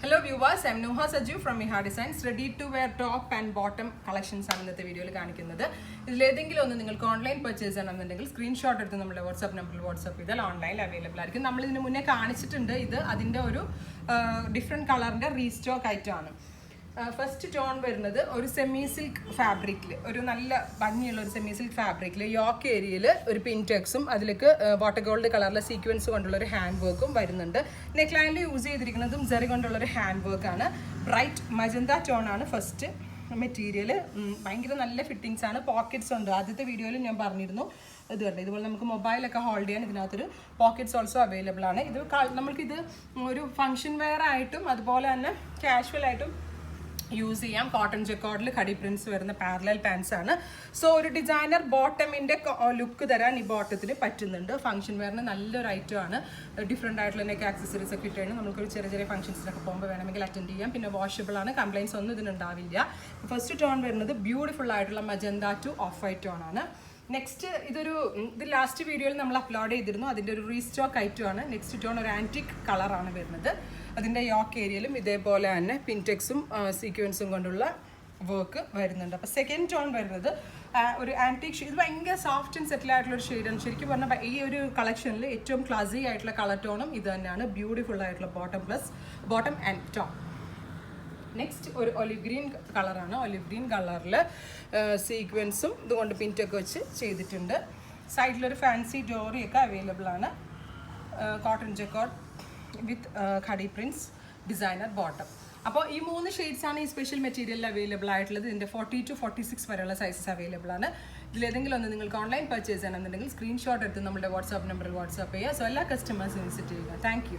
Hello viewers, I am Nuha Saju from Miha Designs. Ready to wear top and bottom collections ആണ് ഇന്നത്തെ വീഡിയോയിൽ കാണിക്കുന്നത്. ഇതിലേതെങ്കിലും ഒന്ന് നിങ്ങൾക്ക് ഓൺലൈൻ പർച്ചേസ് ചെയ്യണമെന്നുണ്ടെങ്കിൽ സ്ക്രീൻഷോട്ട് എടുത്ത് നമ്മുടെ വാട്സ്ആപ്പ് നമ്പറിൽ വാട്സ്ആപ്പ് ചെയ്താൽ ഓൺലൈനിൽ അവൈലബിൾ ആയിരിക്കും. നമ്മൾ ഇതിന് മുന്നേ കാണിച്ചിട്ടുണ്ട്. ഇത് അതിൻ്റെ ഒരു ഡിഫറെൻറ്റ് കളറിൻ്റെ റീസ്റ്റോക്ക് ഐറ്റം ആണ്. ഫസ്റ്റ് ടോൺ വരുന്നത് ഒരു സെമി സിൽക്ക് ഫാബ്രിക്കിൽ, ഒരു നല്ല ഭംഗിയുള്ള ഒരു സെമി സിൽക്ക് ഫാബ്രിക്കിൽ യോക്ക് ഏരിയയിൽ ഒരു പിൻടെക്സും അതിലേക്ക് വാട്ടർ ഗോൾഡ് കളറിലെ സീക്വൻസ് കൊണ്ടുള്ള ഒരു ഹാൻഡ് വർക്കും വരുന്നുണ്ട്. നെക്ക് ലൈനിൽ യൂസ് ചെയ്തിരിക്കുന്നതും ജെറി കൊണ്ടുള്ളൊരു ഹാൻഡ് വർക്കാണ്. ബ്രൈറ്റ് മജന്ത ടോൺ ആണ് ഫസ്റ്റ് മെറ്റീരിയൽ. ഭയങ്കര നല്ല ഫിറ്റിങ്സ് ആണ്. പോക്കറ്റ്സ് ഉണ്ട്. ആദ്യത്തെ വീഡിയോയിൽ ഞാൻ പറഞ്ഞിരുന്നു. ഇത് കണ്ടത് ഇതുപോലെ നമുക്ക് മൊബൈലൊക്കെ ഹോൾഡ് ചെയ്യാൻ ഇതിനകത്തൊരു പോക്കറ്റ്സ് ഓൾസോ അവൈലബിൾ ആണ്. ഇത് നമുക്കിത് ഒരു ഫംഗ്ഷൻ വെയർ ആയിട്ടും അതുപോലെ തന്നെ കാഷ്വൽ ആയിട്ടും യൂസ് ചെയ്യാം. കോട്ടൺ ജക്കോർഡിൽ ഖടി പ്രിൻസ് വരുന്ന പാരലൽ പാൻസ് ആണ്. സോ ഒരു ഡിസൈനർ ബോട്ടമിൻ്റെ ലുക്ക് തരാൻ ഈ ബോട്ടത്തിന് പറ്റുന്നുണ്ട്. ഫംഗ്ഷൻ വെയറിന് നല്ലൊരു ഐറ്റം ആണ്. ഡിഫറെൻ്റ് ആയിട്ടുള്ള നെക്ക് ആക്സസറീസ് ഒക്കെ ഇട്ടാണ് നമുക്കൊരു ചെറിയ ചെറിയ ഫംഗ്ഷൻസിനൊക്കെ പോകുമ്പോൾ വേണമെങ്കിൽ അറ്റൻഡ് ചെയ്യാം. പിന്നെ വാഷബിൾ ആണ്. കംപ്ലയിൻസ് ഒന്നും ഇതിനുണ്ടാവില്ല. ഫസ്റ്റ് ടോൺ വരുന്നത് ബ്യൂട്ടിഫുൾ ആയിട്ടുള്ള magenta two of white tone ആണ്. നെക്സ്റ്റ് ഇത് ലാസ്റ്റ് വീഡിയോയിൽ നമ്മൾ അപ്ലോഡ് ചെയ്തിരുന്നു. അതിൻ്റെ ഒരു റീസ്റ്റോക്ക് ഐറ്റം ആണ്. നെക്സ്റ്റ് ടോൺ ഒരു ആൻറ്റിക് കളറാണ് വരുന്നത്. അതിൻ്റെ യോക്ക് ഏരിയയിലും ഇതേപോലെ തന്നെ പിൻടെക്സും സീക്വൻസും കൊണ്ടുള്ള വർക്ക് വരുന്നുണ്ട്. അപ്പോൾ സെക്കൻഡ് ടോൺ വരുന്നത് ഒരു ആൻറ്റിക് ഷെയ്ഡ്. ഇത് ഭയങ്കര സോഫ്റ്റ് ആൻഡ് സെറ്റിൽ ആയിട്ടുള്ള ഒരു ഷെയ്ഡാണ്. ശരിക്കും പറഞ്ഞാൽ ഈ ഒരു കളക്ഷനിൽ ഏറ്റവും ക്ലാസി ആയിട്ടുള്ള കളർ ടോണും ഇത് തന്നെയാണ്. ബ്യൂട്ടിഫുൾ ആയിട്ടുള്ള ബോട്ടം ആൻഡ് ടോപ്പ്. നെക്സ്റ്റ് ഒരു ഒലിവ് ഗ്രീൻ കളറാണ്. ഒലിവ് ഗ്രീൻ കളറിൽ സീക്വൻസും ഇതുകൊണ്ട് പിൻറ്റൊക്കെ വെച്ച് ചെയ്തിട്ടുണ്ട്. സൈഡിലൊരു ഫാൻസി ഡോറിയൊക്കെ അവൈലബിൾ ആണ്. കോട്ടൺ ജക്കോർഡ് വിത്ത് ഖടി പ്രിൻസ് ഡിസൈനർ ബോട്ടം. അപ്പോൾ ഈ 3 ഷെയ്ഡ്സാണ് ഈ സ്പെഷ്യൽ മെറ്റീരിയലിൽ അവൈലബിൾ ആയിട്ടുള്ളത്. ഇതിൻ്റെ 40 to 46 വരെയുള്ള സൈസസ് അവൈലബിൾ ആണ്. ഇതിലേതെങ്കിലും ഒന്ന് നിങ്ങൾക്ക് ഓൺലൈൻ പർച്ചേസ് ചെയ്യണമെന്നുണ്ടെങ്കിൽ സ്ക്രീൻഷോട്ട് എടുത്ത് നമ്മുടെ വാട്സ്ആപ്പ് നമ്പറിൽ വാട്സ്ആപ്പ് ചെയ്യുക. സോ എല്ലാ കസ്റ്റമേഴ്സും വിസിറ്റ് ചെയ്യുക. Thank you.